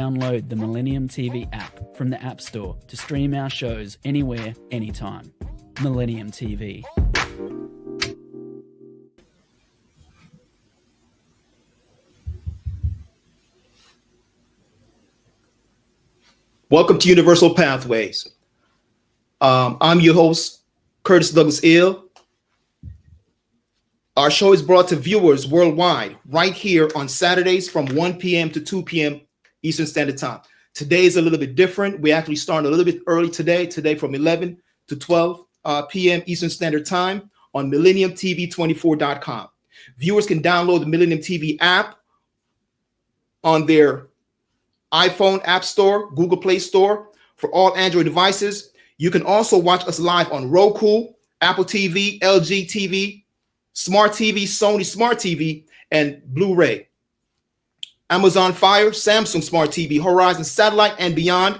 download the Millennium TV app from the App Store to stream our shows anywhere, anytime. Millennium TV. Welcome to Universal Pathways. I'm your host, Curtis Douglas Ill. Our show is brought to viewers worldwide right here on Saturdays from 1 p.m. to 2 p.m. Eastern Standard Time. Today is a little bit different. We actually started a little bit early today from 11 to 12 p.m. Eastern Standard Time on MillenniumTV24.com. Viewers can download the Millennium TV app on their iPhone App Store, Google Play Store for all Android devices. You can also watch us live on Roku, Apple TV, LG TV, Smart TV, Sony Smart TV, and Blu-ray. Amazon Fire, Samsung Smart TV, Horizon Satellite, and beyond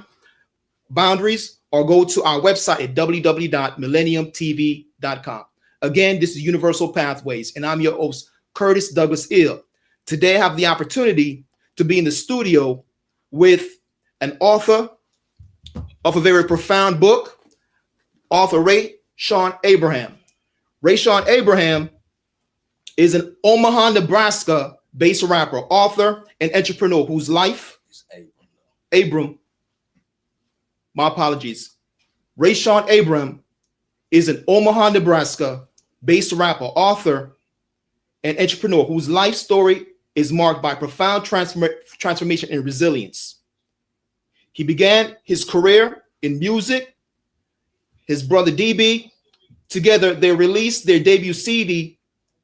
boundaries, or go to our website at www.millenniumtv.com. Again, this is Universal Pathways, and I'm your host, Curtis Douglas Ill. Today, I have the opportunity to be in the studio with an author of a very profound book, author RayShawn Abram. RayShawn Abram is an Omaha, Nebraska-based rapper, author, and entrepreneur whose life Abram. My apologies. RayShawn Abram is an Omaha, Nebraska-based rapper, author, and entrepreneur whose life story is marked by profound transformation and resilience. He began his career in music. His brother DB, together, they released their debut CD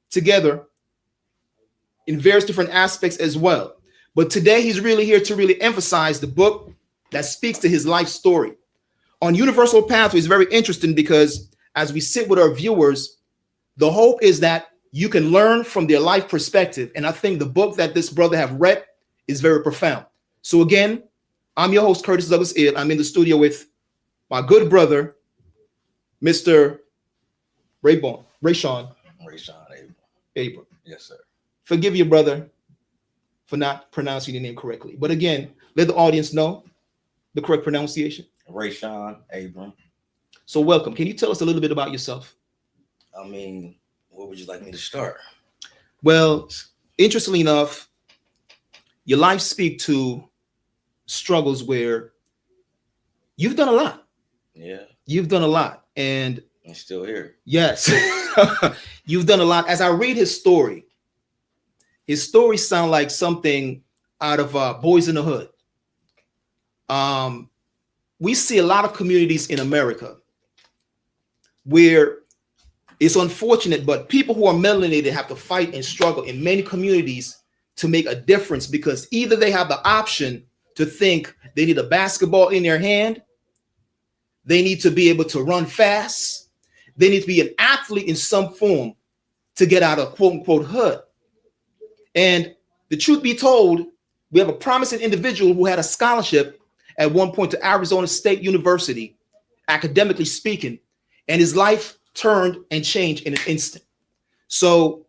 together in various different aspects as well. But today, he's really here to really emphasize the book that speaks to his life story. On Universal Pathway is very interesting because as we sit with our viewers, the hope is that you can learn from their life perspective. And I think the book that this brother have read is very profound. So again, I'm your host, Curtis Douglas Ill. I'm in the studio with my good brother, Mr. RayShawn Abram. Yes, sir. Forgive your brother for not pronouncing your name correctly. But again, let the audience know the correct pronunciation. RayShawn Abram. So welcome. Can you tell us a little bit about yourself? I mean, where would you like me to start? Well, interestingly enough, your life speaks to struggles where you've done a lot. Yeah. You've done a lot. And I'm still here. Yes. You've done a lot. As I read his story sounds like something out of Boys in the Hood. We see a lot of communities in America where it's unfortunate, but people who are melanated have to fight and struggle in many communities to make a difference because either they have the option to think they need a basketball in their hand, they need to be able to run fast, they need to be an athlete in some form to get out of quote unquote hood. And the truth be told, we have a promising individual who had a scholarship at one point to Arizona State University, academically speaking, and his life turned and changed in an instant. So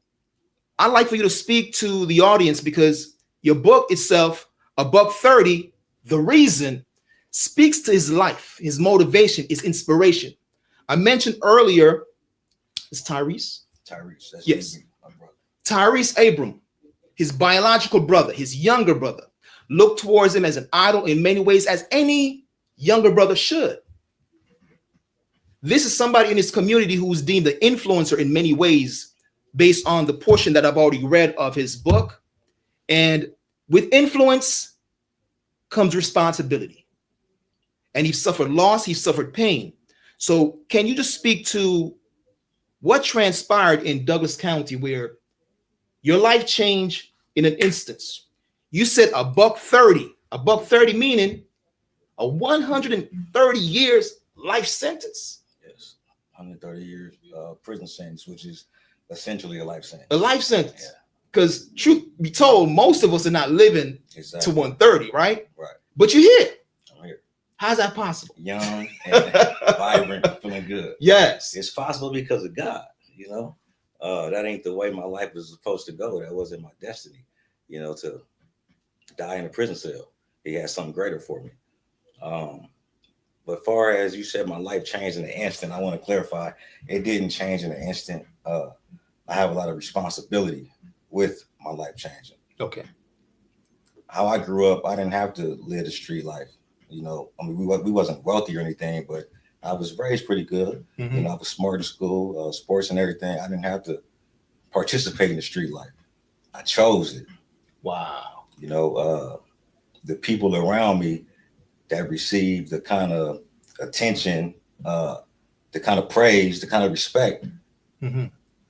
I'd like for you to speak to the audience because your book itself, A Buck 30, The Reason, speaks to his life, his motivation, his inspiration. I mentioned earlier, it's Tyrese. That's yes. my brother. Tyrese Abram, his biological brother, his younger brother, looked towards him as an idol in many ways, as any younger brother should. This is somebody in his community who's deemed an influencer in many ways based on the portion that I've already read of his book. And with influence comes responsibility. And he suffered loss, he suffered pain. So can you just speak to what transpired in Douglas County where your life changed in an instance? You said a buck 30 meaning a 130 years life sentence. Yes, 130 years prison sentence, which is essentially a life sentence. A life sentence. Because truth be told, most of us are not living to 130, right? Right. But you're here. I'm here. How's that possible? Young and vibrant, feeling good. Yes. It's possible because of God, you know. That ain't the way my life was supposed to go. That wasn't my destiny, you know, to die in a prison cell. he had something greater for me. But far as you said, my life changed in an instant. I want to clarify, it didn't change in an instant. I have a lot of responsibility with my life changing. Okay. How I grew up, I didn't have to live the street life. You know, I mean, we wasn't wealthy or anything, but I was raised pretty good. Mm-hmm. You know, I was smart in school, sports and everything. I didn't have to participate in the street life. I chose it. Wow. You know, the people around me that received the kind of attention, the kind of praise, the kind of respect, mm-hmm.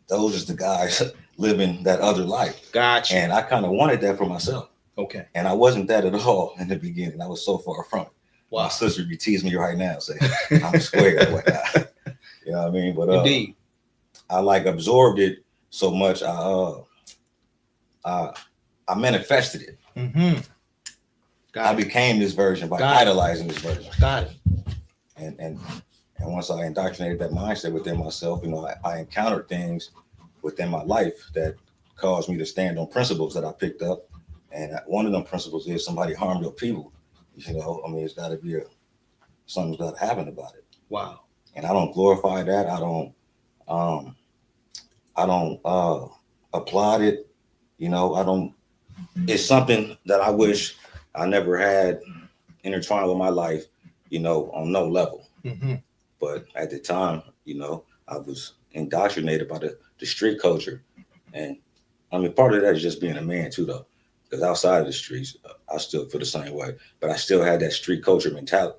those are the guys living that other life. Gotcha. And I kind of wanted that for myself. Okay. And I wasn't that at all in the beginning. I was so far from it. Wow. My sister be teasing me right now, saying I'm square and whatnot. You know what I mean? But indeed, I like absorbed it so much. I manifested it. Mm-hmm. I became this version by idolizing this version. Got it. And once I indoctrinated that mindset within myself, you know, I encountered things within my life that caused me to stand on principles that I picked up. And one of them principles is somebody harmed your people. You know, I mean, it's got to be something's got to happen about it. Wow. And I don't glorify that. I don't applaud it. You know, it's something that I wish I never had intertwined with my life, you know, on no level. Mm-hmm. But at the time, you know, I was indoctrinated by the street culture. And I mean, part of that is just being a man too, though. Because outside of the streets, I still feel the same way. But I still had that street culture mentality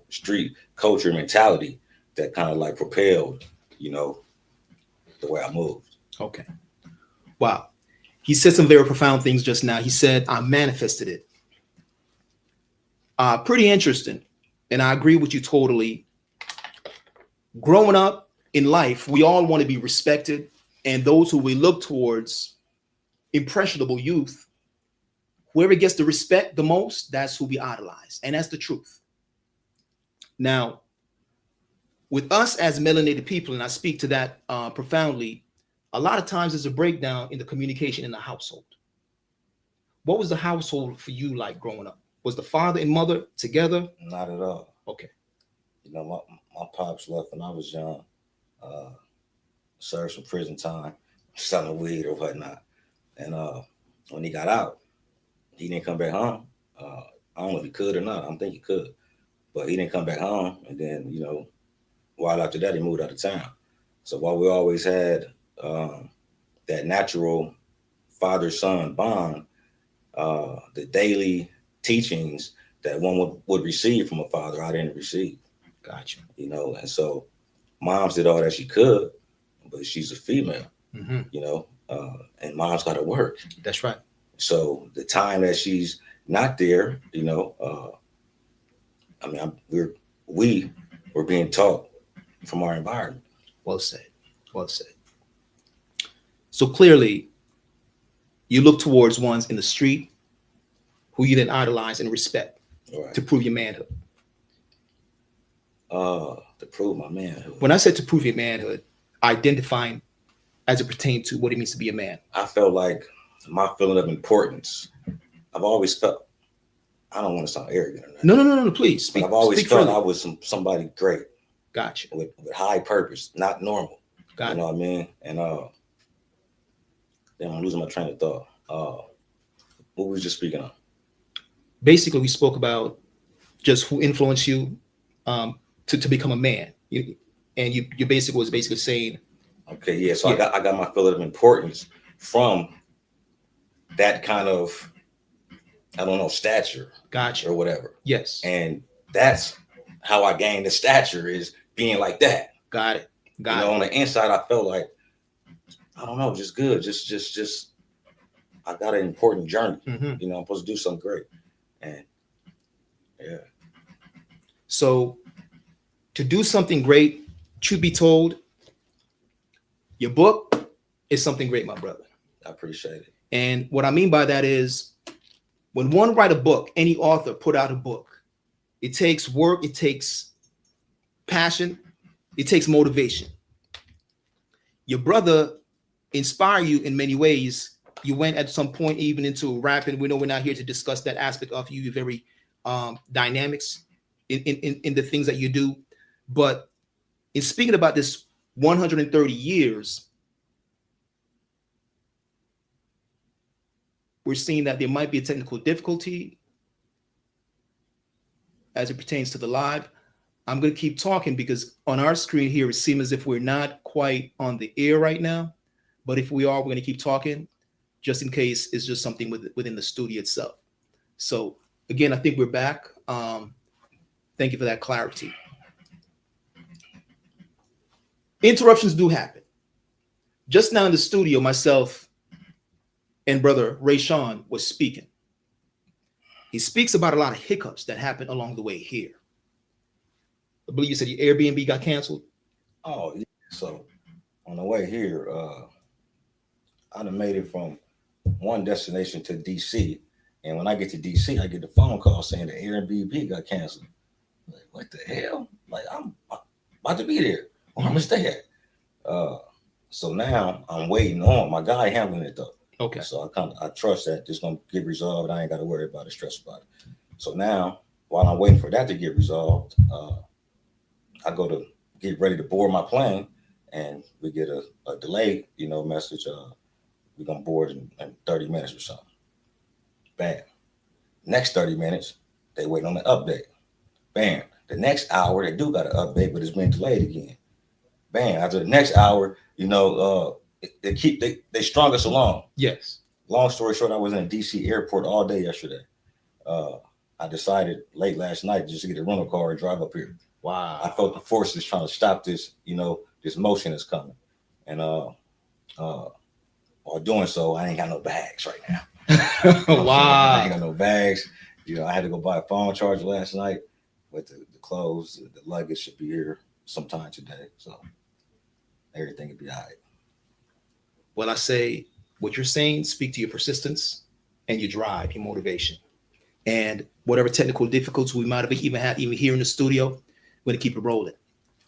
that kind of like propelled, you know, the way I moved. Okay. Wow. He said some very profound things just now. He said, I manifested it. Pretty interesting. And I agree with you totally. Growing up in life, we all want to be respected. And those who we look towards, impressionable youth, whoever gets the respect the most, that's who we idolize. And that's the truth. Now, with us as melanated people, and I speak to that profoundly, a lot of times there's a breakdown in the communication in the household. What was the household for you like growing up? Was the father and mother together? Not at all. Okay. You know, my pops left when I was young, served some prison time, selling weed or whatnot. And when he got out, he didn't come back home. I don't know if he could or not. I don't think he could. But he didn't come back home. And then, you know, while after that, he moved out of town. So while we always had that natural father-son bond, the daily teachings that one would receive from a father, I didn't receive. Gotcha. You know, and so moms did all that she could, but she's a female, mm-hmm. you know, and mom's got to work. That's right. So the time that she's not there, you know, I mean, we were being taught from our environment. Well said. Well said. So clearly, you look towards ones in the street who you then idolize and respect to prove your manhood. To prove my manhood. When I said to prove your manhood, identifying as it pertains to what it means to be a man. I felt like my feeling of importance. I've always felt, I don't want to sound arrogant or nothing. No, please. But I've always felt I was somebody great. Gotcha. With high purpose, not normal. Got you know what I mean? And then I'm losing my train of thought. What were we just speaking on? Basically, we spoke about just who influenced you to become a man. You basically was basically saying. Okay, yeah. So I got my feeling of importance from that kind of, I don't know, stature. Gotcha. Or whatever. Yes. And that's how I gained the stature, is being like that. Got it. On the inside, I felt like, I don't know, just good. Just I got an important journey. Mm-hmm. You know, I'm supposed to do something great. And yeah. So to do something great, truth be told, your book is something great, my brother. I appreciate it. And what I mean by that is, when one write a book, any author put out a book, it takes work, it takes passion, it takes motivation. Your brother inspired you in many ways. You went at some point even into rapping. We know we're not here to discuss that aspect of you. You're very dynamics in the things that you do. But in speaking about this 130 years, we're seeing that there might be a technical difficulty as it pertains to the live. I'm going to keep talking because on our screen here, it seems as if we're not quite on the air right now. But if we are, we're going to keep talking just in case it's just something within the studio itself. So again, I think we're back. Thank you for that clarity. Interruptions do happen. Just now in the studio, myself and brother RayShawn was speaking. He speaks about a lot of hiccups that happened along the way here. I believe you said your Airbnb got canceled. Oh, yeah. So on the way here, I done made it from one destination to DC. And when I get to DC, I get the phone call saying the Airbnb got canceled. Like, what the hell? Like, I'm about to be there. Where I'm gonna stay at. So now I'm waiting on my guy handling it though. Okay. So I trust that it's gonna get resolved. I ain't got to worry about it, stress about it. So now, while I'm waiting for that to get resolved, I go to get ready to board my plane, and we get a delay, message. We're gonna board in 30 minutes or something. Bam. Next 30 minutes, they wait on the update. Bam. The next hour, they do got an update, but it's been delayed again. Bam. After the next hour, they strung us along. Yes. Long story short, I was in a DC airport all day yesterday. I decided late last night just to get a rental car and drive up here. Wow. I felt the forces trying to stop this, this motion that's coming. And while doing so, I ain't got no bags right now. Wow. I ain't got no bags. I had to go buy a phone charger last night, but the clothes, the luggage should be here sometime today. So everything will be all right. Well, I say what you're saying, speak to your persistence and your drive, your motivation. And whatever technical difficulties we might have even had, even here in the studio, we're going to keep it rolling.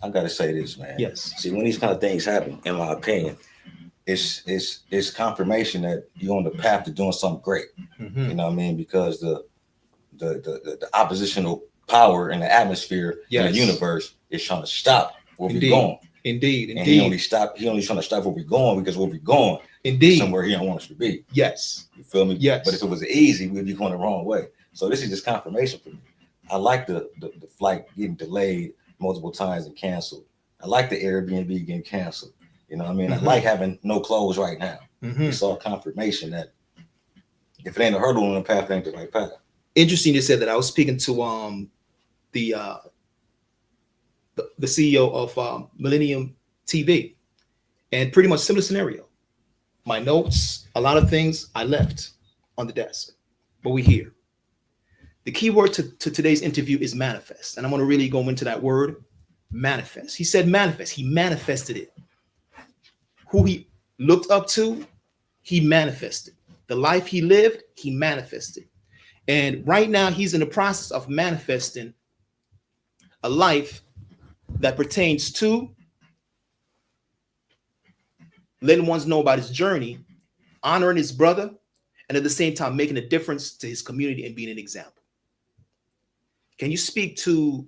I got to say this, man. Yes. See, when these kind of things happen, in my opinion, it's confirmation that you're on the path to doing something great. Mm-hmm. You know what I mean? Because the oppositional power in the atmosphere in the universe is trying to stop where we're going. Indeed. And he only trying to stop where we're going because where we're going is somewhere he don't want us to be. Yes. You feel me? Yes. But if it was easy, we'd be going the wrong way. So this is just confirmation for me. I like the flight getting delayed multiple times and canceled. I like the Airbnb getting canceled. You know what I mean? Mm-hmm. I like having no clothes right now. Mm-hmm. It's all confirmation that if it ain't a hurdle on the path, it ain't the right path. Interesting you said that. I was speaking to the CEO of Millennium TV, and pretty much similar scenario. My notes, a lot of things I left on the desk, but we're here. The key word to today's interview is manifest, and I'm going to really go into that word, manifest. He said manifest. He manifested it. Who he looked up to, he manifested. The life he lived, he manifested. And right now, he's in the process of manifesting a life that pertains to letting ones know about his journey, honoring his brother, and at the same time making a difference to his community and being an example. Can you speak to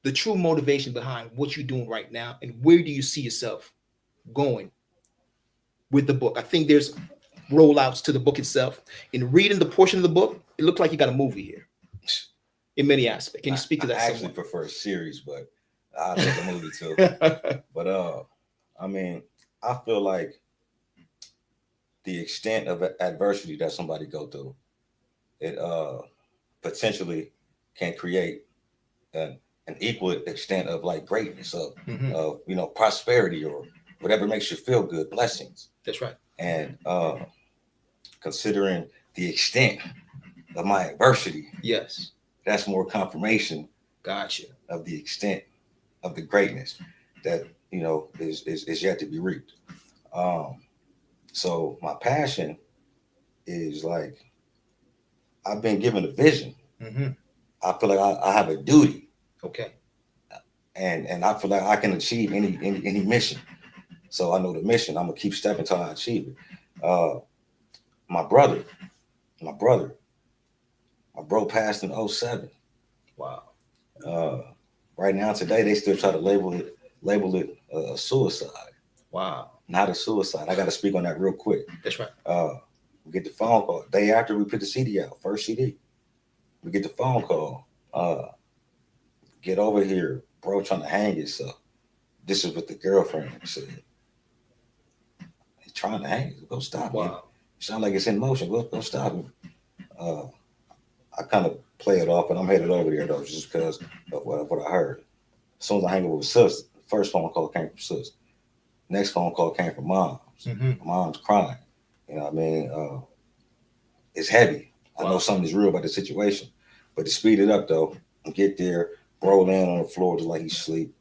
the true motivation behind what you're doing right now, and where do you see yourself going with the book? I think there's rollouts to the book itself. In reading the portion of the book, it looked like you got a movie here in many aspects. Can you speak to that? I actually prefer a series, but I like a movie too. But I mean, I feel like the extent of adversity that somebody go through, it potentially can create an equal extent of like greatness of prosperity or whatever makes you feel good, blessings. That's right. And considering the extent of my adversity, yes, that's more confirmation. Gotcha. Of the extent of the greatness that is yet to be reaped. So my passion is like I've been given a vision. Mm-hmm. I feel like I have a duty. Okay. And I feel like I can achieve any mission. So I know the mission. I'm gonna keep stepping until I achieve it. My brother My bro passed in 07. Wow. Right now, today, they still try to label it a suicide. Wow. Not a suicide. I got to speak on that real quick. That's right. We get the phone call day after we put the CD out, first CD. We get the phone call. Get over here, bro, trying to hang himself. This is what the girlfriend said. He's trying to hang himself. Go stop him. It sounds like it's in motion. Go stop him. I kind of play it off, and I'm headed over there though, just because of what I heard. As soon as I hang up with sis, the first phone call came from sis. Next phone call came from moms. Mm-hmm. Mom's crying. You know what I mean? It's heavy. I know something's real about the situation. But to speed it up though, and get there, bro laying on the floor just like he's asleep.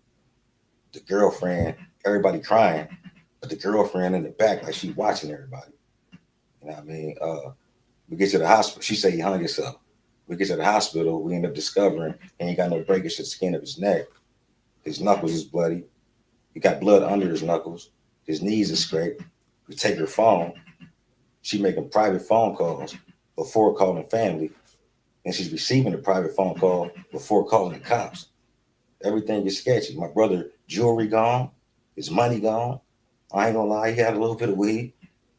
The girlfriend, everybody crying, but the girlfriend in the back like she watching everybody. You know what I mean? We get to the hospital. She said he hung himself. We get to the hospital. We end up discovering he ain't got no breakage to the skin of his neck. His knuckles is bloody. He got blood under his knuckles. His knees are scraped. We take her phone. She making private phone calls before calling family. And she's receiving a private phone call before calling the cops. Everything is sketchy. My brother, jewelry gone. His money gone. I ain't gonna lie, he had a little bit of weed.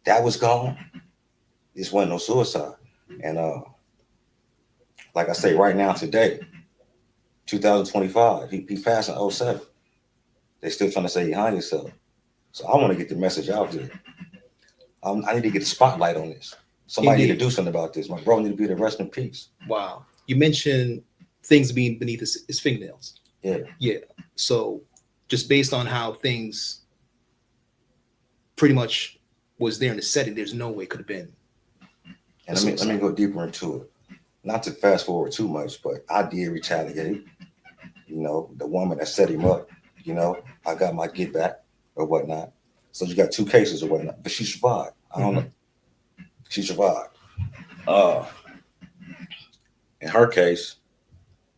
That was gone. This wasn't no suicide. And like I say, right now, today, 2025, he passed in 07. They still trying to say he hung himself. So I want to get the message out there. I need to get the spotlight on this. Somebody need to do something about this. My bro need to be the rest in peace. Wow. You mentioned things being beneath his fingernails. Yeah. Yeah. So just based on how things pretty much was there in the setting, there's no way it could have been. And let me go deeper into it. Not to fast forward too much, but I did retaliate. You know, the woman that set him up, you know, I got my get back or whatnot. So you got two cases or whatnot, but she survived. I don't know. She survived. In her case,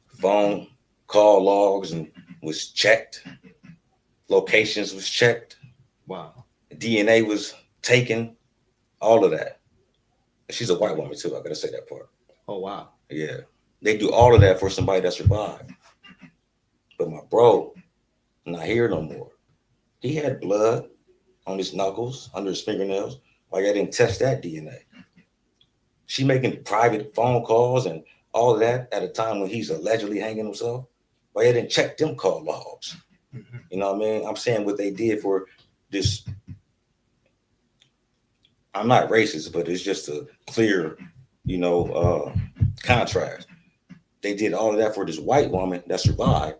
phone call logs and was checked. Locations was checked. Wow. DNA was taken. All of that. She's a white woman too. I gotta say that part. Oh wow. Yeah. They do all of that for somebody that survived. But my bro, not here no more. He had blood on his knuckles, under his fingernails. Why I didn't test that DNA? She making private phone calls and all of that at a time when he's allegedly hanging himself. Why I didn't check them call logs? Mm-hmm. You know what I mean? I'm saying what they did for this. I'm not racist, but it's just a clear, you know, contrast. They did all of that for this white woman that survived,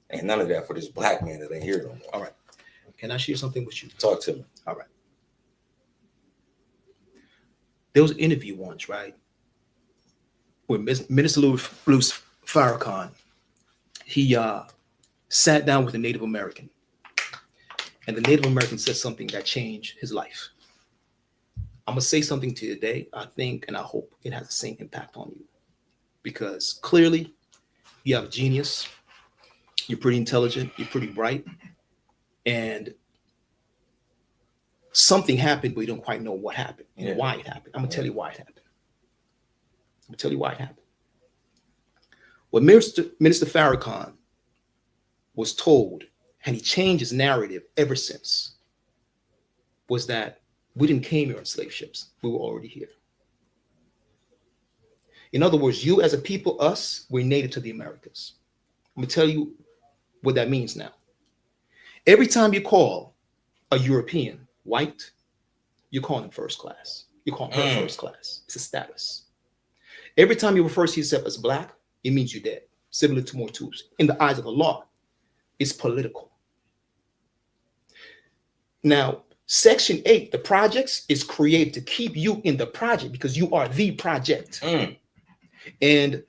and none of that for this black man that ain't here no more. All right. Can I share something with you? Talk to me. All right. There was an interview once, right, with Minister Louis Farrakhan. He sat down with a Native American, and the Native American said something that changed his life. I'm going to say something to you today. I think and I hope it has the same impact on you, because clearly you have a genius. You're pretty intelligent. You're pretty bright. And something happened, but you don't quite know what happened and why it happened. I'm going to tell you why it happened. I'm going to tell you why it happened. What Minister Farrakhan was told, and he changed his narrative ever since, was that we didn't came here on slave ships. We were already here. In other words, you as a people, us, we're native to the Americas. I'm going to tell you what that means now. Every time you call a European white, you call him first class. You call her first class. It's a status. Every time you refer to yourself as black, it means you're dead. Similar to more tools. In the eyes of the law, it's political. Now, Section 8, the projects, is created to keep you in the project because you are the project. And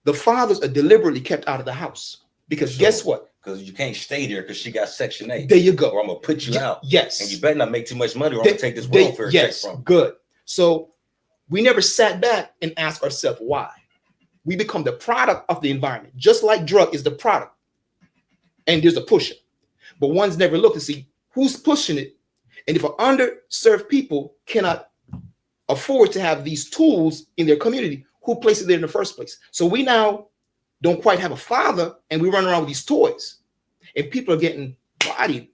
the fathers are deliberately kept out of the house because guess what? Because you can't stay there because she got Section 8. There you go. Or I'm going to put you out. Yes. And you better not make too much money or I'm going to take this welfare check from. Good. So we never sat back and asked ourselves why. We become the product of the environment, just like drug is the product. And there's a pusher. But one's never looked to see who's pushing it. And if underserved people cannot afford to have these tools in their community, who placed it there in the first place. So we now don't quite have a father, and we run around with these toys, and people are getting bodied.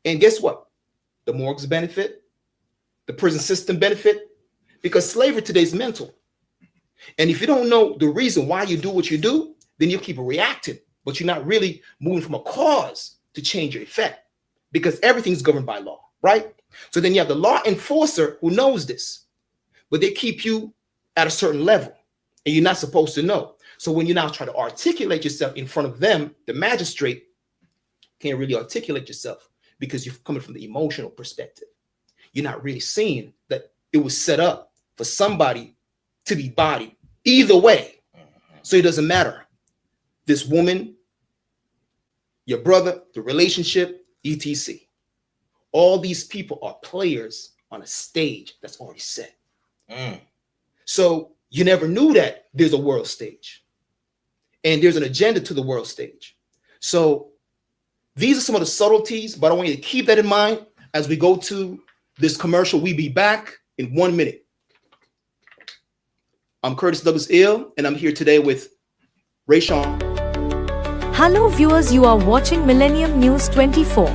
And guess what? The morgues benefit, the prison system benefit, because slavery today is mental. And if you don't know the reason why you do what you do, then you keep reacting, but you're not really moving from a cause to change your effect, because everything's governed by law, right? So then you have the law enforcer who knows this, but they keep you at a certain level, and you're not supposed to know. So when you now try to articulate yourself in front of them, the magistrate can't really articulate yourself because you're coming from the emotional perspective. You're not really seeing that it was set up for somebody to be bodied either way. So it doesn't matter. This woman, your brother, the relationship, etc. All these people are players on a stage that's already set. So you never knew that there's a world stage and there's an agenda to the world stage. So these are some of the subtleties, but I want you to keep that in mind as we go to this commercial. We'll be back in 1 minute. I'm Curtis Douglas Ill, and I'm here today with RayShawn. Hello viewers, you are watching Millennium News 24.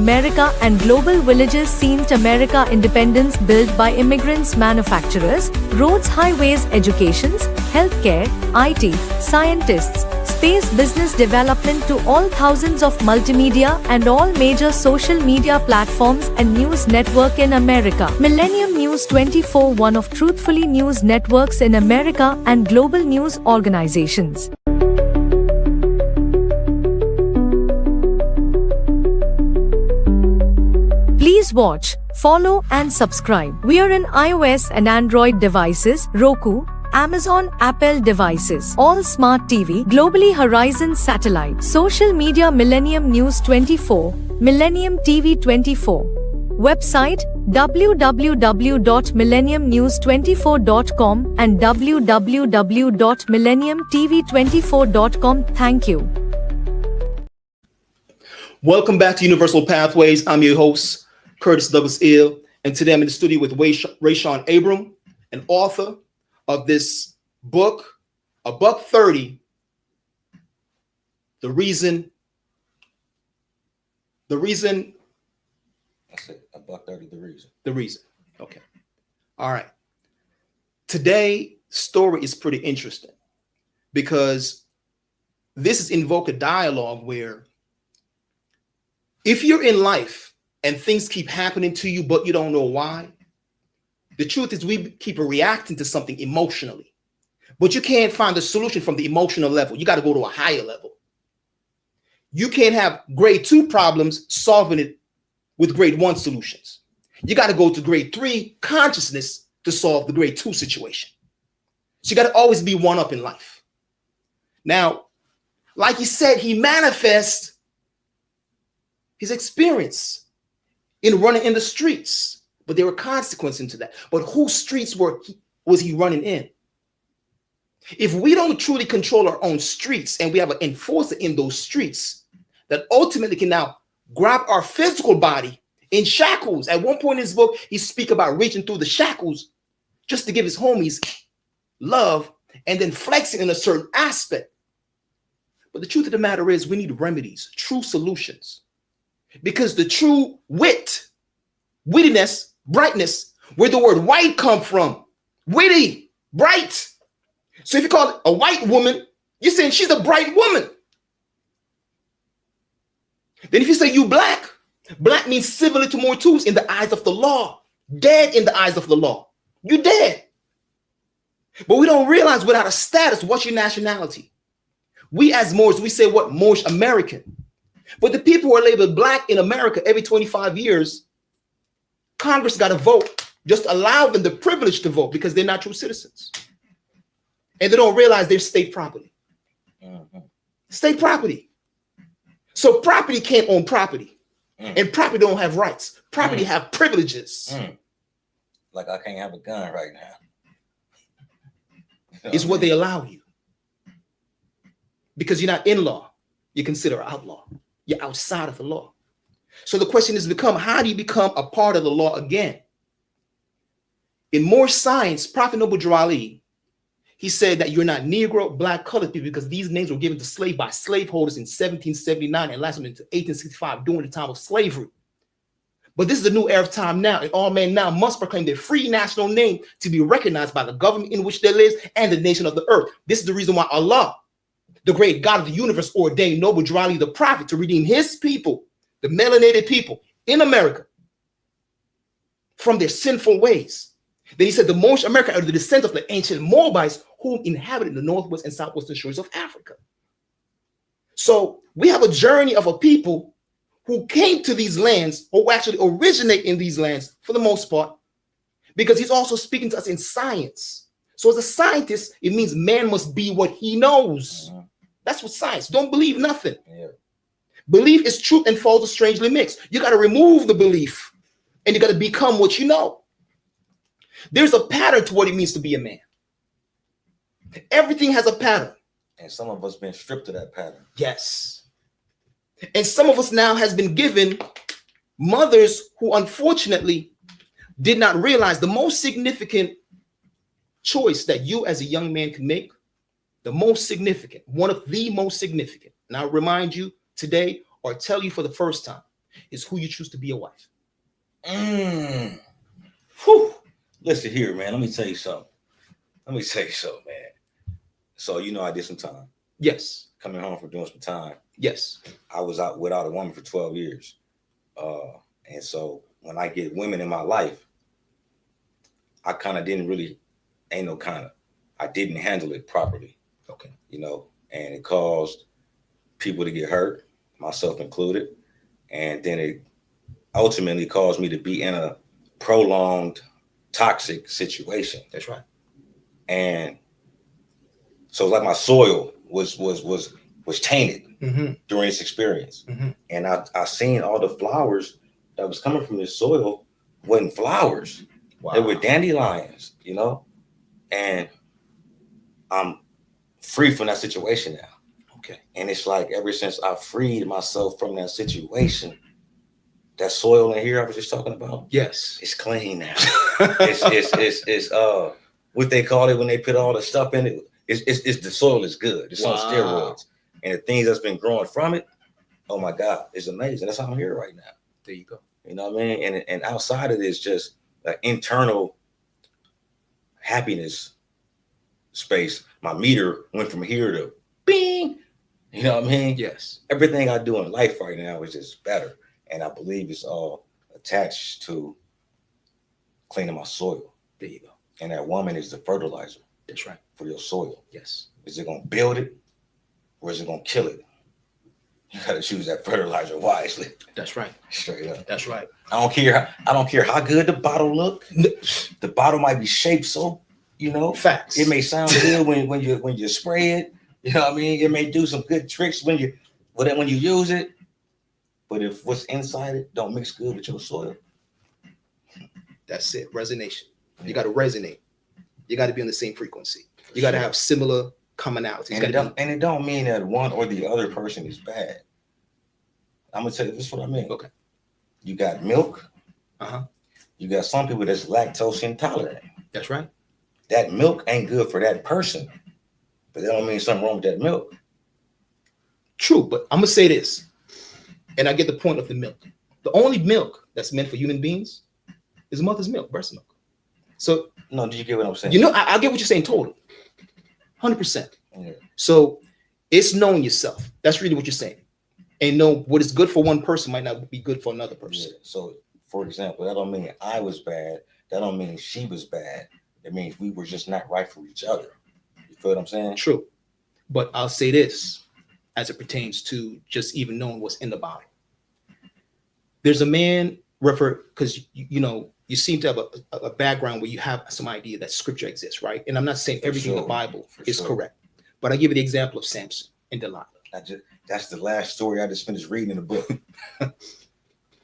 America and global villages seen America independence built by immigrants, manufacturers, roads, highways, educations, healthcare, IT, scientists, space, business development to all thousands of multimedia and all major social media platforms and news network in America. Millennium News 24, one of truthfully news networks in America and global news organizations. Please watch, follow and subscribe. We are in iOS and Android devices, Roku, Amazon, Apple devices, all smart TV, globally Horizon satellite, social media Millennium News 24, Millennium TV 24. Website www.millenniumnews24.com and www.millenniumtv24.com. Thank you. Welcome back to Universal Pathways. I'm your host, Curtis Douglas Ill, and today I'm in the studio with RayShawn Abram, an author of this book, A Buck 30, the reason. That's it, A Buck 30, the reason. Okay. All right. Today's story is pretty interesting because this is invoke a dialogue where if you're in life and things keep happening to you, but you don't know why, the truth is we keep reacting to something emotionally, but you can't find a solution from the emotional level. You got to go to a higher level. You can't have grade 2 problems solving it with grade 1 solutions. You got to go to grade 3 consciousness to solve the grade 2 situation. So you got to always be one up in life. Now, like he said, he manifests his experience in running in the streets, but there were consequences to that. But whose streets was he running in? If we don't truly control our own streets and we have an enforcer in those streets that ultimately can now grab our physical body in shackles. At one point in his book, he speaks about reaching through the shackles just to give his homies love and then flexing in a certain aspect. But the truth of the matter is we need remedies, true solutions. Because the true wittiness, brightness, where the word white come from, witty, bright. So if you call it a white woman, you're saying she's a bright woman. Then if you say you black, black means civilly to mortals in the eyes of the law, dead in the eyes of the law. You dead. But we don't realize without a status, what's your nationality? We as Moors, we say what? Moorish American. But the people who are labeled black in America every 25 years, Congress got to vote, just allow them the privilege to vote because they're not true citizens. And they don't realize they're state property. State property. So property can't own property. And property don't have rights. Property have privileges. Like I can't have a gun right now. It's what they allow you. Because you're not in law. You're considered outlaw. You're outside of the law. So the question has become, how do you become a part of the law again? In More Science, Prophet Noble Drew Ali, he said that you're not Negro, black, colored people, because these names were given to slave by slaveholders in 1779 and lasted into 1865 during the time of slavery. But this is the new era of time now, and all men now must proclaim their free national name to be recognized by the government in which they live and the nation of the earth. This is the reason why Allah, the great God of the universe, ordained Noble Drew Ali the prophet to redeem his people, the melanated people in America, from their sinful ways. Then he said the Moorish America are the descendants of the ancient Moabites who inhabited the northwest and southwestern shores of Africa. So we have a journey of a people who came to these lands, or actually originate in these lands for the most part, because he's also speaking to us in science. So as a scientist, it means man must be what he knows. That's what science. Don't believe nothing. Yeah. Belief is truth and false are strangely mixed. You got to remove the belief and you got to become what you know. There's a pattern to what it means to be a man. Everything has a pattern. And some of us been stripped of that pattern. Yes. And some of us now has been given mothers who unfortunately did not realize the most significant choice that you as a young man can make, the most significant, one of the most significant, and I'll remind you today or tell you for the first time, is who you choose to be a wife. Whew. Listen here, man. Let me tell you something, man. So, I did some time. Yes. Coming home from doing some time. Yes. I was out without a woman for 12 years. And so when I get women in my life, I kind of didn't really, I didn't handle it properly. Okay. And it caused people to get hurt, myself included. And then it ultimately caused me to be in a prolonged toxic situation. That's right. And so like my soil was tainted during this experience. And I seen all the flowers that was coming from this soil wasn't flowers. Wow. They were dandelions, and I'm free from that situation now. Okay. And it's like ever since I freed myself from that situation, that soil in here I was just talking about, yes, it's clean now. it's what they call it when they put all the stuff in it. It's the soil is good. It's on steroids, and the things that's been growing from it, oh my God, it's amazing. That's how I'm here right now. There you go. You know what I mean? And outside of this, just an internal happiness space. My meter went from here to bing. You know what I mean? Yes. Everything I do in life right now is just better. And I believe it's all attached to cleaning my soil. There you go. And that woman is the fertilizer. That's right. For your soil. Yes. Is it going to build it or is it going to kill it? You got to choose that fertilizer wisely. That's right. Straight up. That's right. I don't care how good the bottle look. The bottle might be shaped so, facts. It may sound good when you spray it. You know what I mean? It may do some good tricks when you use it. But if what's inside it don't mix good with your soil, that's it. Resonation. You got to resonate. You got to be on the same frequency. You got to have similar commonalities. And it don't mean that one or the other person is bad. I'm gonna tell you this is what I mean. Okay. You got milk. You got some people that's lactose intolerant. That's right. That milk ain't good for that person, but that don't mean something wrong with that milk. True, but I'm gonna say this, and I get the point of the milk. The only milk that's meant for human beings is mother's milk, breast milk. So no, do you get what I'm saying? I get what you're saying totally. 100%. Yeah. So it's knowing yourself. That's really what you're saying. And know what is good for one person might not be good for another person. Yeah. So, for example, that don't mean I was bad. That don't mean she was bad. It means we were just not right for each other. You feel what I'm saying? True. But I'll say this as it pertains to just even knowing what's in the bottle. There's a man because you seem to have a background where you have some idea that scripture exists, right? And I'm not saying everything in the Bible is correct, but I give you the example of Samson and Delilah. That's the last story I just finished reading in the book.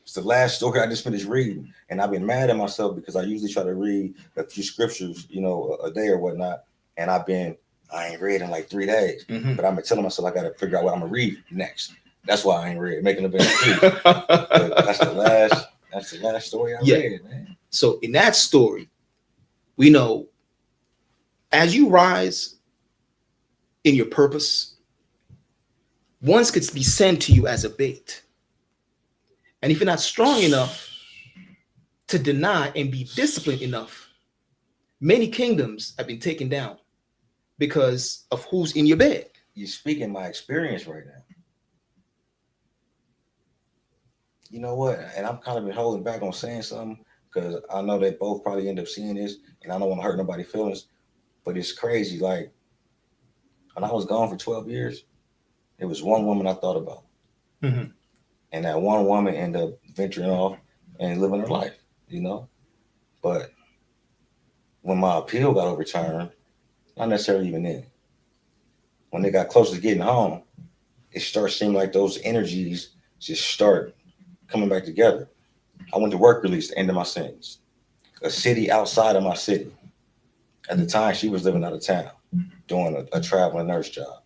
It's the last story I just finished reading, and I've been mad at myself because I usually try to read a few scriptures, a day or whatnot, and I ain't read in like 3 days. But I've been telling myself I got to figure out what I'm gonna read next, That's why I ain't read Making a Better Street. That's the last story I read, man. So in that story, we know as you rise in your purpose, once could be sent to you as a bait. And if you're not strong enough to deny and be disciplined enough, many kingdoms have been taken down because of who's in your bed. You're speaking my experience right now. You know what? And I'm kind of been holding back on saying something because I know they both probably end up seeing this, and I don't want to hurt nobody's feelings. But it's crazy. Like, when I was gone for 12 years, it was one woman I thought about. Mm-hmm. And that one woman ended up venturing off and living her life, you know? But when my appeal got overturned, not necessarily even then. When they got close to getting home, it started seeming like those energies just start coming back together. I went to work release, the end of my sentence. A city outside of my city. At the time, she was living out of town, doing a traveling nurse job.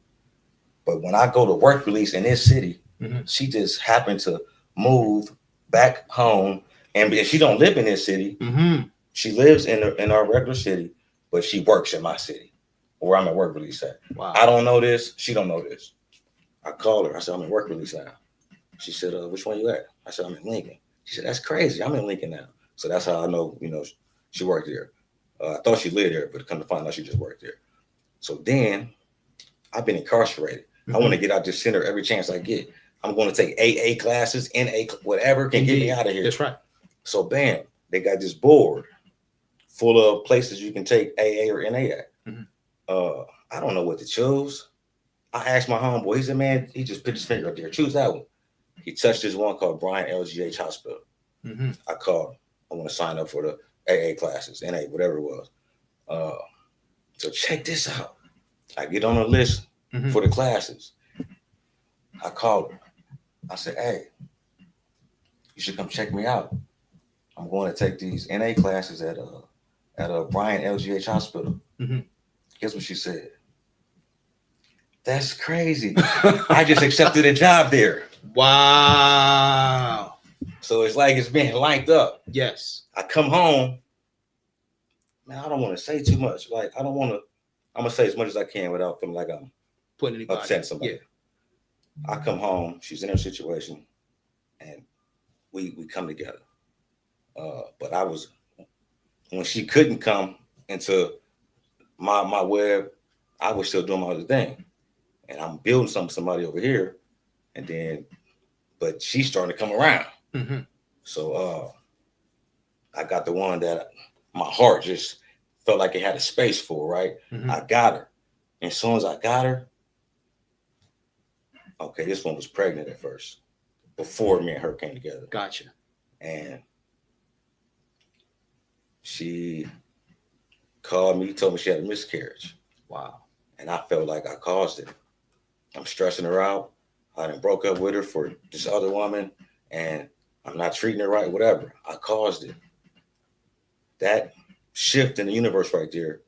But when I go to work release in this city, she just happened to move back home. And she don't live in this city. She lives in our regular city, but she works in my city, where I'm at work release at. Wow. I don't know this. She don't know this. I called her. I said, I'm in work release now. She said, which one you at? I said, I'm in Lincoln. She said, that's crazy. I'm in Lincoln now. So that's how I know, she worked there. I thought she lived there, but come to find out she just worked there. So then I've been incarcerated. I want to get out this center every chance I get. I'm going to take AA classes, NA, whatever can get me out of here. That's right. So bam, they got this board full of places you can take AA or NA at. I don't know what to choose. I asked my homeboy, he said, man, he just put his finger up there. Choose that one. He touched this one called Bryant LGH Hospital. I called. I want to sign up for the AA classes, NA, whatever it was. So check this out. I get on the list for the classes. I called her. I said, hey, you should come check me out. I'm going to take these NA classes at Bryant LGH Hospital. Guess what she said? That's crazy. I just accepted a job there. Wow. So it's like it's being lined up. Yes. I come home. Man, I don't want to say too much. Like, I'm going to say as much as I can without feeling like I'm putting anybody upsetting somebody. Yeah. I come home. She's in her situation. And we come together. But I was, when she couldn't come into my web, I was still doing my other thing. And I'm building somebody over here. And then, but she's starting to come around. So I got the one that my heart just felt like it had a space for, right? I got her. And as soon as I got her, okay, this one was pregnant at first, before me and her came together. Gotcha. And she called me, told me she had a miscarriage. Wow. And I felt like I caused it. I'm stressing her out. I done broke up with her for this other woman, and I'm not treating her right, whatever. I caused it. That shift in the universe right there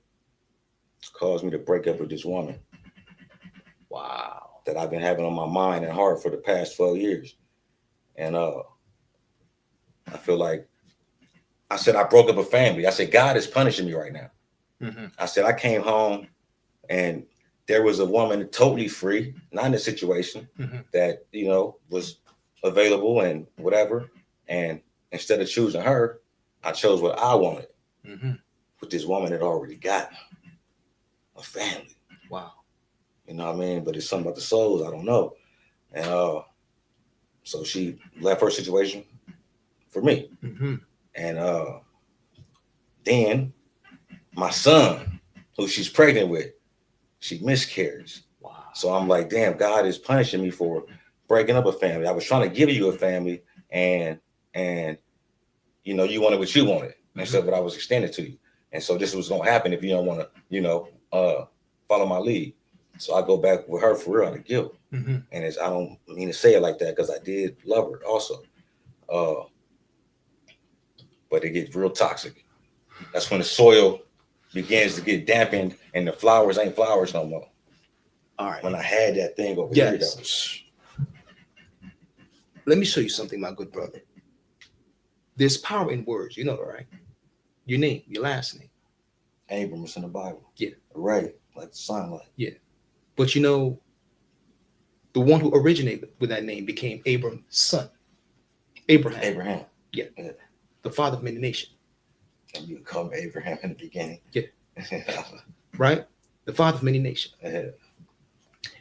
caused me to break up with this woman. Wow. That I've been having on my mind and heart for the past 12 years. And I feel like, I said I broke up a family. I said, God is punishing me right now. I said, I came home and there was a woman totally free, not in a situation that, was available and whatever. And instead of choosing her, I chose what I wanted. With this woman that already got a family. Wow. You know what I mean? But it's something about the souls, I don't know. And so she left her situation for me. And then my son, who she's pregnant with, she miscarried. Wow. So I'm like, damn, God is punishing me for breaking up a family. I was trying to give you a family and you wanted what you wanted instead of what I was extending to you. And so this was going to happen if you don't want to, follow my lead. So I go back with her for real out of guilt. And I don't mean to say it like that because I did love her also. But it gets real toxic. That's when the soil begins to get dampened and the flowers ain't flowers no more. All right. When I had that thing over here, let me show you something, my good brother. There's power in words. You know that, right? Your name, your last name. Abram is in the Bible. Yeah. Ray, like the sunlight. Yeah. But you know, the one who originated with that name became Abram's son. Abraham. Yeah. The father of many nations. And you call me Abraham in the beginning. Yeah. Right? The father of many nations.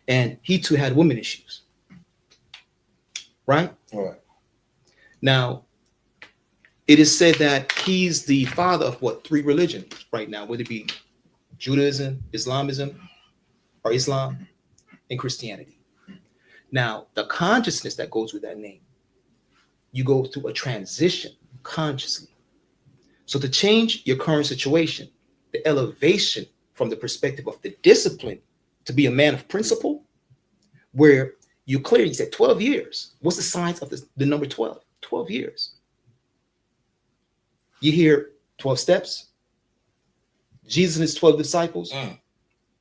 And he too had women issues. Right? Right. Now, it is said that he's the father of what? 3 religions right now, whether it be Judaism, Islamism, or Islam, and Christianity. Now, the consciousness that goes with that name, you go through a transition consciously. So to change your current situation, the elevation from the perspective of the discipline to be a man of principle, where you clearly said 12 years. What's the science of the number 12? 12 years. You hear 12 steps, Jesus and his 12 disciples.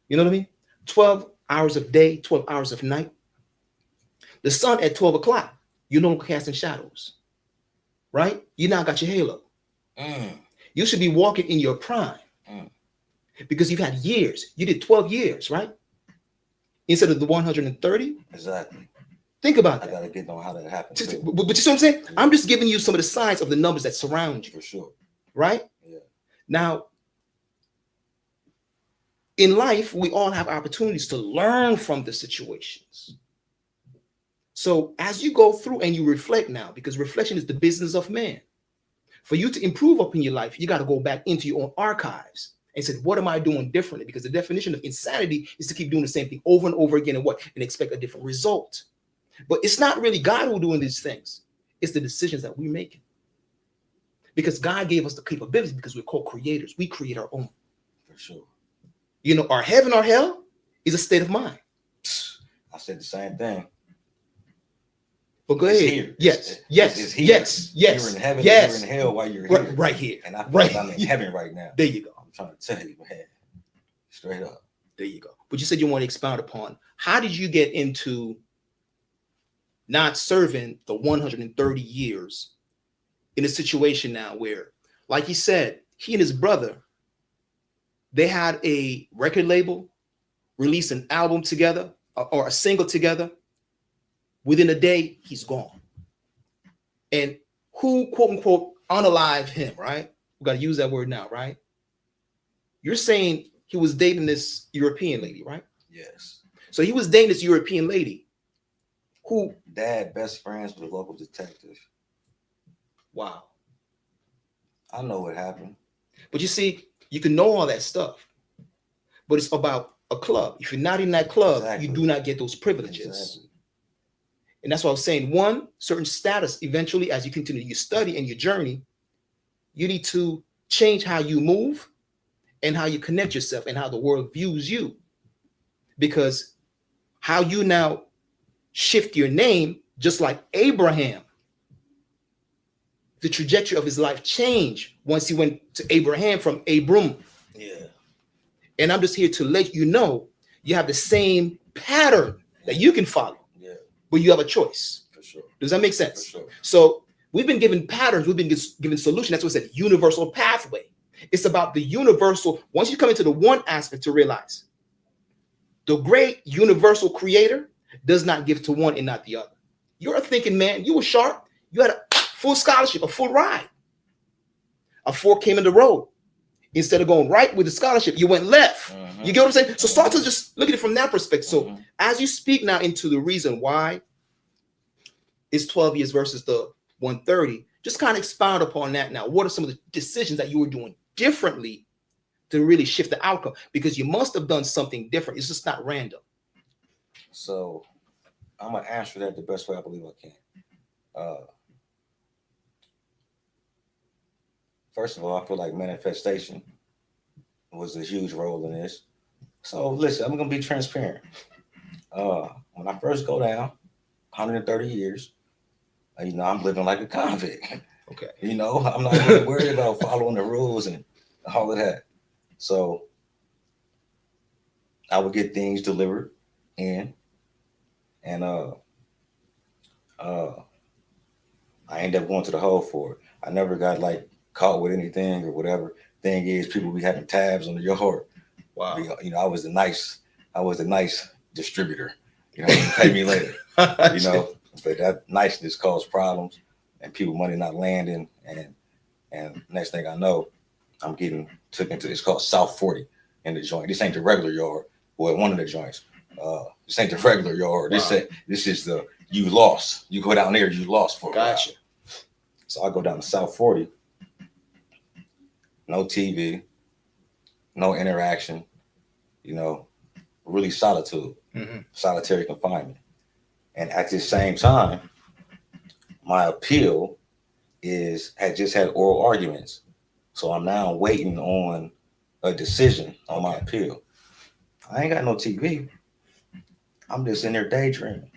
You know what I mean? 12 hours of day, 12 hours of night. The sun at 12 o'clock, you no longer casting shadows, right? You now got your halo. You should be walking in your prime because you've had years. You did 12 years, right? Instead of the 130. Exactly. Think about that. I gotta get on how that happened. But you see what I'm saying? I'm just giving you some of the signs of the numbers that surround you. For sure. Right? Yeah. Now, in life, we all have opportunities to learn from the situations. So as you go through and you reflect now, because reflection is the business of man. For you to improve up in your life, you got to go back into your own archives and say, what am I doing differently? Because the definition of insanity is to keep doing the same thing over and over again and expect a different result. But it's not really God who's doing these things. It's the decisions that we make. Because God gave us the capability because we're co-creators. We create our own. For sure. You know, our heaven or hell is a state of mind. I said the same thing. But go ahead. Here. Yes. It's here. Yes. You're in heaven. You're in hell while you're here. Right here. And I feel like I'm in heaven right now. There you go. I'm trying to tell you, man. Straight up. There you go. But you said you want to expound upon how did you get into not serving the 130 years in a situation now where, like he said, he and his brother, they had a record label, release an album together or a single together. Within a day, he's gone. And who, quote unquote, unalive him, right? We got to use that word now, right? You're saying he was dating this European lady, right? Yes. So he was dating this European lady who... Dad, best friends with a local detective. Wow. I know what happened. But you see, you can know all that stuff, but it's about a club. If you're not in that club, Exactly. You do not get those privileges. Exactly. And that's what I was saying. One, certain status, eventually, as you continue your study and your journey, you need to change how you move and how you connect yourself and how the world views you. Because how you now shift your name, just like Abraham, the trajectory of his life changed once he went to Abraham from Abram. Yeah. And I'm just here to let you know you have the same pattern that you can follow. Yeah. But you have a choice. For sure. Does that make sense? For sure. So we've been given patterns, we've been given solutions. That's what it said, universal pathway. It's about the universal. Once you come into the one aspect to realize the great universal creator does not give to one and not the other. You're a thinking man. You were sharp. You had a full scholarship, a full ride. A fork came in the road. Instead of going right with the scholarship, you went left. You get what I'm saying? So start to just look at it from that perspective. So as you speak now into the reason why it's 12 years versus the 130, just kind of expound upon that now. What are some of the decisions that you were doing differently to really shift the outcome? Because you must have done something different. It's just not random. So I'm going to answer that the best way I believe I can. First of all, I feel like manifestation was a huge role in this. So listen, I'm going to be transparent. When I first go down, 130 years, I'm living like a convict. Okay. I'm not really worried about following the rules and all of that. So I would get things delivered in, and I ended up going to the hole for it. I never got like caught with anything or whatever. Thing is, people be having tabs on the yard. Wow. You know, I was the nice distributor. You know, pay me later. You know, but that niceness caused problems and people money not landing. And next thing I know, I'm getting took into, it's called South 40 in the joint. This ain't the regular yard. Well, one of the joints. This ain't the regular yard. Wow. This is the, you lost. You go down there, you lost for a while. So I go down to South 40. No TV, no interaction, you know, really solitude, solitary confinement. And at the same time, my appeal had just had oral arguments. So I'm now waiting on a decision on my appeal. I ain't got no TV. I'm just in there daydreaming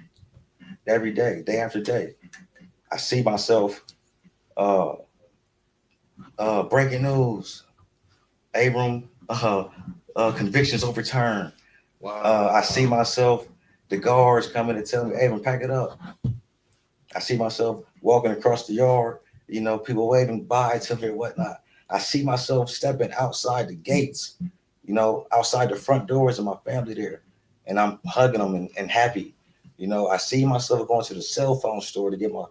every day, day after day. I see myself, breaking news, Abram, convictions overturned. Wow. I see myself, the guards coming to tell me, Abram, pack it up. I see myself walking across the yard, you know, people waving bye to me or whatnot. I see myself stepping outside the gates, you know, outside the front doors of my family there. And I'm hugging them and happy. You know, I see myself going to the cell phone store to get my,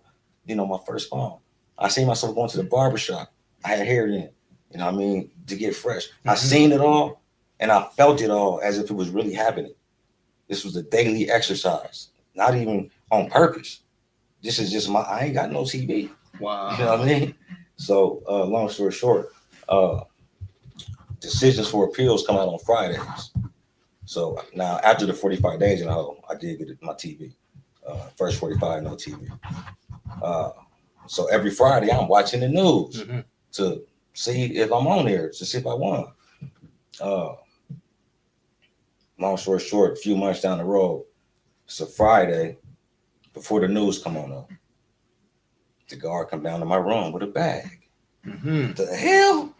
you know, my first phone. I see myself going to the barbershop. I had hair in, you know what I mean, to get fresh. I seen it all and I felt it all as if it was really happening. This was a daily exercise, not even on purpose. This is just I ain't got no TV. Wow. You know what I mean? So long story short, decisions for appeals come out on Fridays. So now after the 45 days in the hole, I did get my TV. First 45, no TV. So every Friday I'm watching the news to see if I'm on there, to see if I won. Long story short, a few months down the road, it's a Friday before the news come on up. The guard come down to my room with a bag. The hell?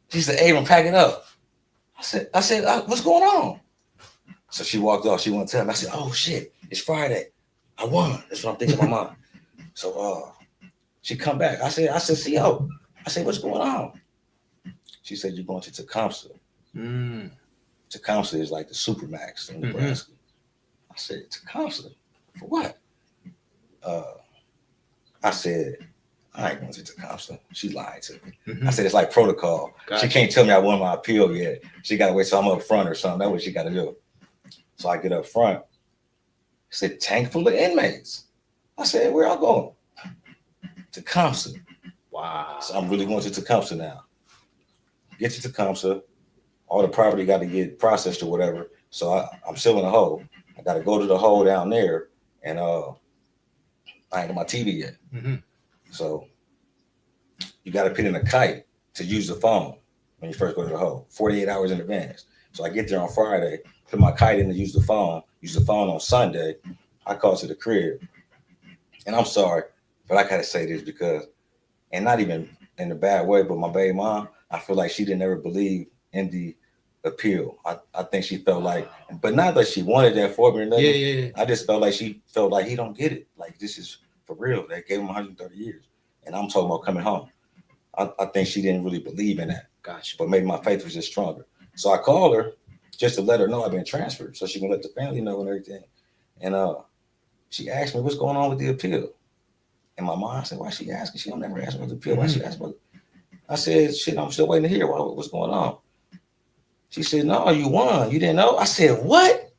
She said, Abram, pack it up. I said, what's going on? So she walked off. She wouldn't tell me. I said, oh shit, it's Friday. I won. That's what I'm thinking in my mind. So she come back. I said, CO. I said, what's going on? She said, you're going to Tecumseh. Tecumseh is like the Supermax in Nebraska. I said, Tecumseh? For what? I said, I ain't going to Tecumseh. She lied to me. I said, it's like protocol. Gotcha. She can't tell me I won my appeal yet. She got to wait till I'm up front or something. That's what she got to do. So I get up front. I said, tank full of inmates. I said, where y'all going? Tecumseh. Wow. So I'm really going to Tecumseh now. Get to Tecumseh. All the property got to get processed or whatever. So I'm still in the hole. I got to go to the hole down there. And I ain't got my TV yet. So you got to put in a kite to use the phone when you first go to the hole, 48 hours in advance. So I get there on Friday, put my kite in to use the phone on Sunday. I call to the crib. And I'm sorry, but I got to say this because, and not even in a bad way, but my baby mom, I feel like she didn't ever believe in the appeal. I think she felt like, but not that she wanted that for me or nothing. Yeah. I just felt like she felt like he don't get it. Like this is for real. They gave him 130 years. And I'm talking about coming home. I think she didn't really believe in that. Gotcha. But maybe my faith was just stronger. So I called her just to let her know I've been transferred so she can let the family know and everything. And she asked me what's going on with the appeal. And my mom said, why she asking? She don't never ask about the appeal. Why she ask about it? I said, shit, I'm still waiting to hear what's going on. She said, no, you won. You didn't know? I said, what?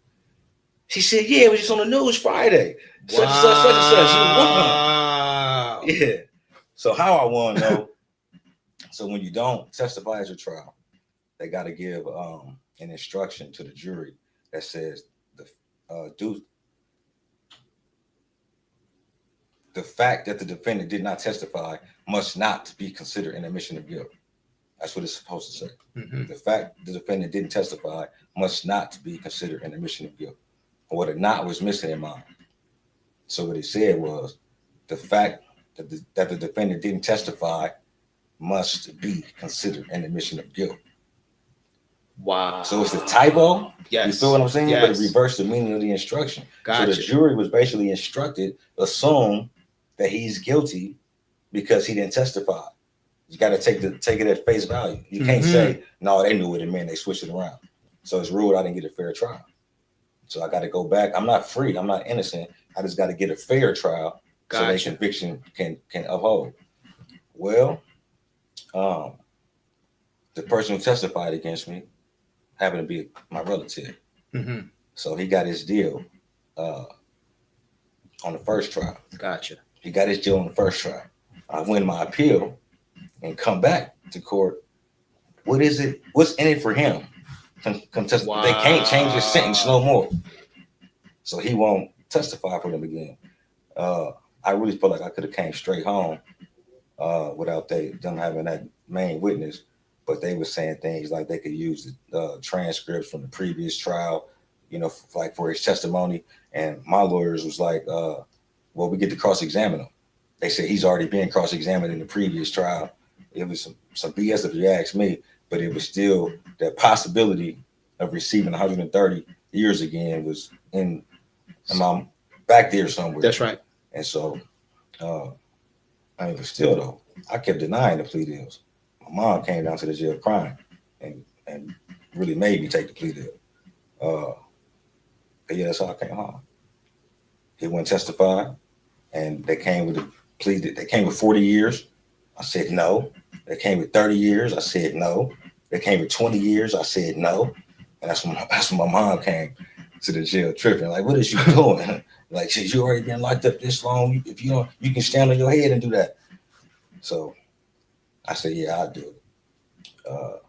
She said, yeah, it was just on the news Friday. Such and such. You won. Yeah. So how I won, though, so when you don't testify at your trial, they got to give an instruction to the jury that says the fact that the defendant did not testify must not be considered an admission of guilt. That's what it's supposed to say. The fact the defendant didn't testify must not be considered an admission of guilt. Or what a not was missing in mine. So what it said was the fact that the defendant didn't testify must be considered an admission of guilt. Wow. So it's the typo. Yes. You feel what I'm saying? Yes. But it reversed the meaning of the instruction. Gotcha. So the jury was basically instructed, assume that he's guilty because he didn't testify. You got to take it at face value. You can't say, no, they knew what it meant. They switched it around. So it's ruled I didn't get a fair trial. So I got to go back. I'm not free. I'm not innocent. I just got to get a fair trial so that conviction can uphold. Well, the person who testified against me happened to be my relative. So he got his deal on the first trial. Gotcha. He got his deal on the first trial. I win my appeal and come back to court. What is it? What's in it for him? Wow. They can't change his sentence no more. So he won't testify for them again. I really feel like I could have came straight home without them having that main witness. But they were saying things like they could use the transcripts from the previous trial, like for his testimony. And my lawyers was like, well, we get to cross-examine him. They said he's already been cross-examined in the previous trial. It was some BS if you ask me, but it was still that possibility of receiving 130 years again was in my back there somewhere. That's right. And so, but still though, I kept denying the plea deals. My mom came down to the jail crying and really made me take the plea deal. But yeah, that's how I came home. He went testify, and they came with the plea. They came with 40 years. I said no. They came with 30 years. I said no. They came with 20 years. I said no. And that's when my mom came to the jail tripping. Like, what is you doing? Like, you already been locked up this long. If you don't, you can stand on your head and do that. So I said, yeah, I'll do it.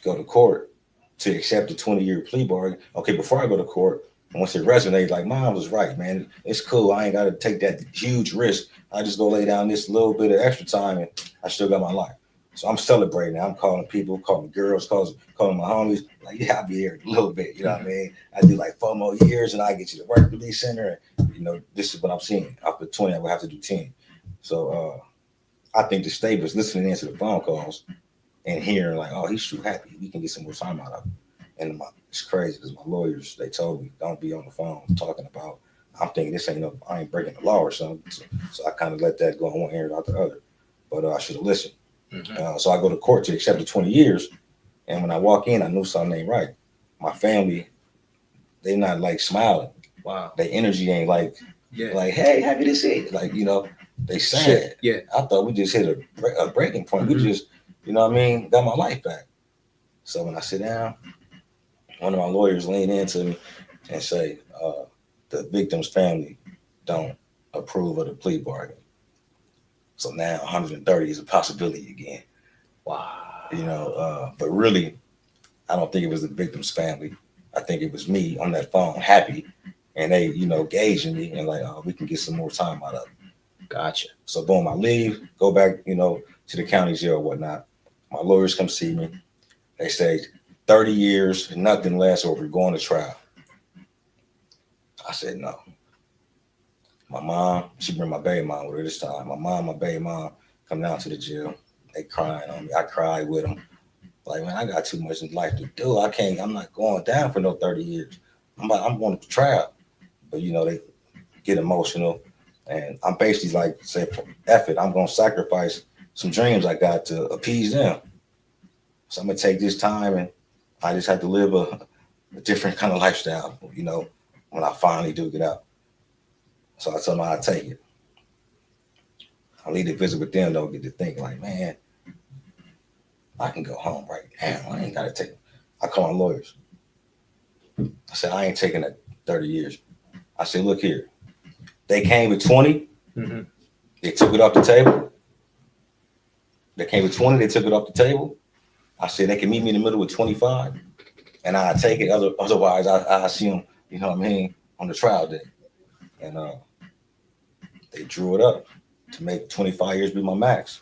Go to court to accept the 20-year plea bargain. Okay, before I go to court, once it resonates, like, Mom was right, man. It's cool. I ain't got to take that huge risk. I just go lay down this little bit of extra time, and I still got my life. So I'm celebrating. I'm calling people, calling girls, calling my homies. Like, yeah, I'll be here a little bit. You know what I mean? I do like 4 more years, and I get you to work release center. And, this is what I'm seeing. After 20, I will have to do 10. So I think the state was listening into the phone calls and hearing like, oh, he's too happy. We can get some more time out of him. And it's crazy because my lawyers, they told me, don't be on the phone talking about, I'm thinking this I ain't breaking the law or something. So I kind of let that go on one ear out the other. But I should have listened. So I go to court to accept the 20 years. And when I walk in, I knew something ain't right. My family, they not like smiling. Wow. Their energy ain't like, like, hey, happy to see it. Like, they sad. Shit. Yeah. I thought we just hit a breaking point. We just, got my life back. So when I sit down, one of my lawyers lean into me and say, the victim's family don't approve of the plea bargain. So now 130 is a possibility again. Wow. But really, I don't think it was the victim's family. I think it was me on that phone, happy. And they, gauging me and like, oh, we can get some more time out of it. Gotcha. So boom, I leave, go back, to the county jail or whatnot. My lawyers come see me. They say 30 years, nothing less, or we're going to trial. I said no. My mom, she bring my baby mom with her this time. My mom, my baby mom come down to the jail. They crying on me. I cried with them. Like, man, I got too much in life to do. I'm not going down for no 30 years. I'm going to trial. But, they get emotional. And I'm basically like, say, F it, I'm going to sacrifice some dreams I got to appease them. So I'm going to take this time and I just have to live a different kind of lifestyle, when I finally do get out. So I told them I'd take it. I leave to visit with them, though, get to think like, man, I can go home right now. I ain't got to take it. I call my lawyers. I said, I ain't taking that 30 years. I said, look here. They came with 20. Mm-hmm. They took it off the table. They came with 20. They took it off the table. I said, they can meet me in the middle with 25. And I take it. Otherwise, I see them, on the trial day. And they drew it up to make 25 years be my max.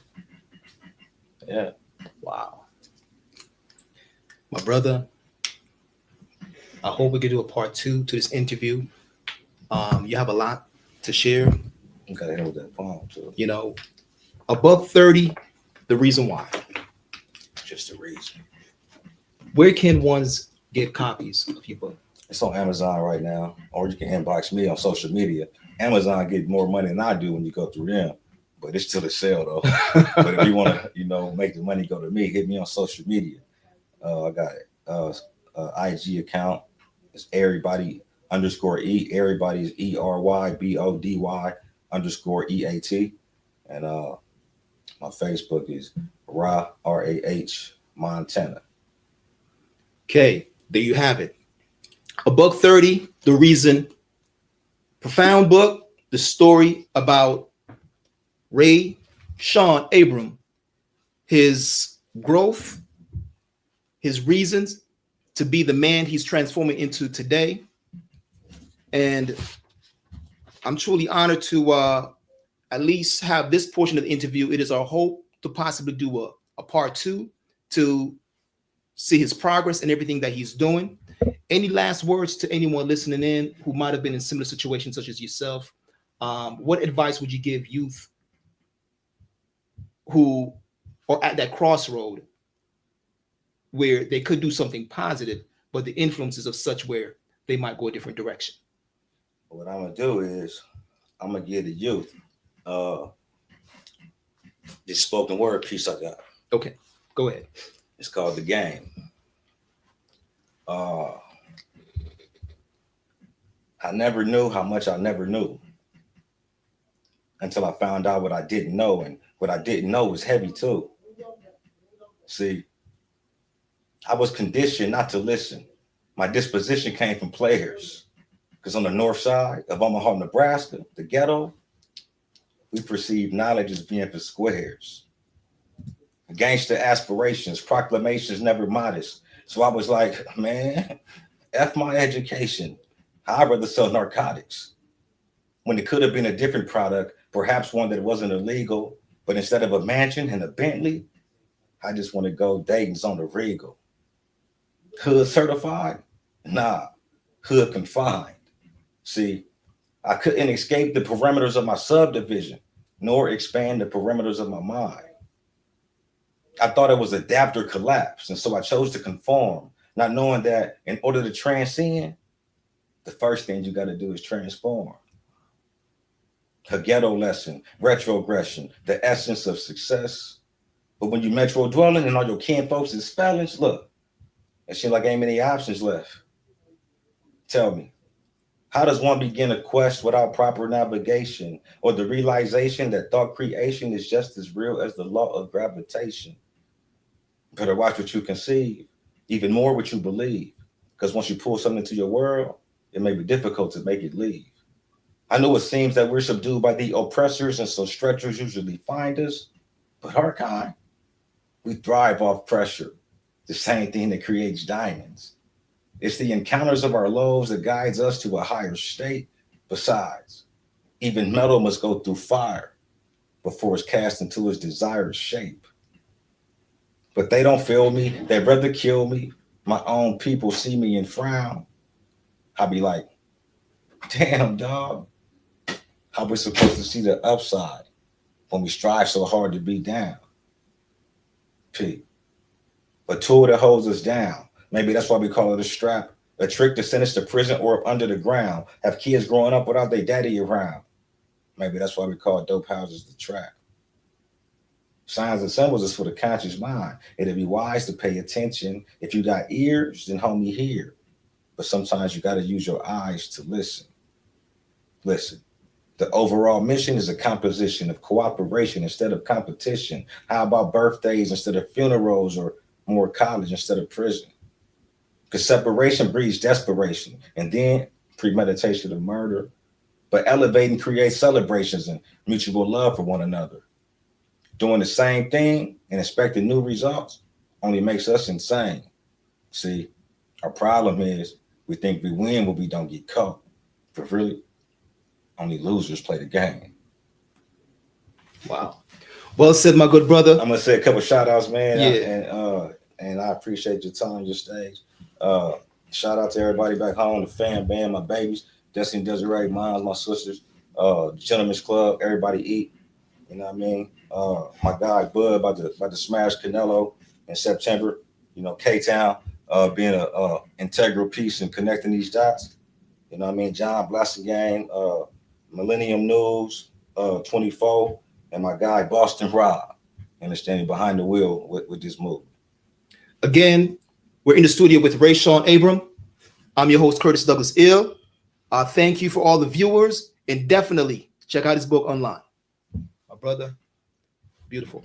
Yeah. Wow. My brother, I hope we can do a part 2 to this interview. You have a lot to share. You got to handle that phone too. Above 30, the reason why. Just the reason. Where can ones get copies of your book? It's on Amazon right now, or you can inbox me on social media. Amazon get more money than I do when you go through them, but it's still a sale though. But if you want to, make the money go to me, hit me on social media. I got IG account. It's everybody _E. Everybody's ERYBODY_EAT. And my Facebook is RAH Montana. Okay, there you have it. $130, The Reason. Profound book, the story about RayShawn Abram, his growth, his reasons to be the man he's transforming into today. And I'm truly honored to at least have this portion of the interview. It is our hope to possibly do a part 2 to see his progress and everything that he's doing. Any last words to anyone listening in who might have been in similar situations such as yourself? What advice would you give youth who are at that crossroad where they could do something positive, but the influences of such where they might go a different direction? What I'm gonna do is I'm gonna give the youth this spoken word piece I got. Okay, go ahead. It's called The Game. I never knew how much I never knew until I found out what I didn't know, and what I didn't know was heavy too. See, I was conditioned not to listen. My disposition came from players, because on the north side of Omaha, Nebraska, the ghetto, we perceive knowledge as being for squares. Gangster aspirations, proclamations never modest. So I was like, man, F my education. I'd rather sell narcotics. When it could have been a different product, perhaps one that wasn't illegal, but instead of a mansion and a Bentley, I just want to go Dayton's on the Regal. Hood certified? Nah, hood confined. See, I couldn't escape the perimeters of my subdivision, nor expand the perimeters of my mind. I thought it was adapt or collapse, and so I chose to conform, not knowing that in order to transcend, the first thing you got to do is transform. A ghetto lesson, retrogression, the essence of success. But when you metro dwelling and all your kin folks is felons, look, it seems like ain't many options left. Tell me, how does one begin a quest without proper navigation, or the realization that thought creation is just as real as the law of gravitation? Better watch what you conceive, even more what you believe, because once you pull something into your world, it may be difficult to make it leave. I know it seems that we're subdued by the oppressors, and so stretchers usually find us, but our kind, we thrive off pressure, the same thing that creates diamonds. It's the encounters of our lows that guides us to a higher state. Besides, even metal must go through fire before it's cast into its desired shape. But they don't feel me. They'd rather kill me. My own people see me and frown. I'll be like, damn, dog. How we supposed to see the upside when we strive so hard to be down? P. A tool that holds us down. Maybe that's why we call it a strap. A trick to send us to prison or up under the ground. Have kids growing up without their daddy around. Maybe that's why we call dope houses the trap. Signs and symbols is for the conscious mind. It'd be wise to pay attention. If you got ears, then homie, hear. But sometimes you got to use your eyes to listen. Listen. The overall mission is a composition of cooperation instead of competition. How about birthdays instead of funerals, or more college instead of prison? Because separation breeds desperation, and then premeditation of murder. But elevating creates celebrations and mutual love for one another. Doing the same thing and expecting new results only makes us insane. See, our problem is we think we win when we don't get caught. But really, only losers play the game. Wow. Well said, my good brother. I'm gonna say a couple shout outs, man. Yeah. And I appreciate your time, your stage. Shout out to everybody back home, the fam band, my babies, Destiny, Desiree, moms, my sisters, Gentlemen's Club, everybody eat. You know what I mean? My guy Bud about to smash Canelo in September. You know, K-Town. being a integral piece in connecting these dots. You know what I mean? John Blassingame, Millennium News, 24, and my guy Boston Rob, understanding behind the wheel with this move. Again, we're in the studio with RayShawn Abram. I'm your host, Curtis Douglas Ill. Thank you for all the viewers, and definitely check out his book online. My brother, beautiful.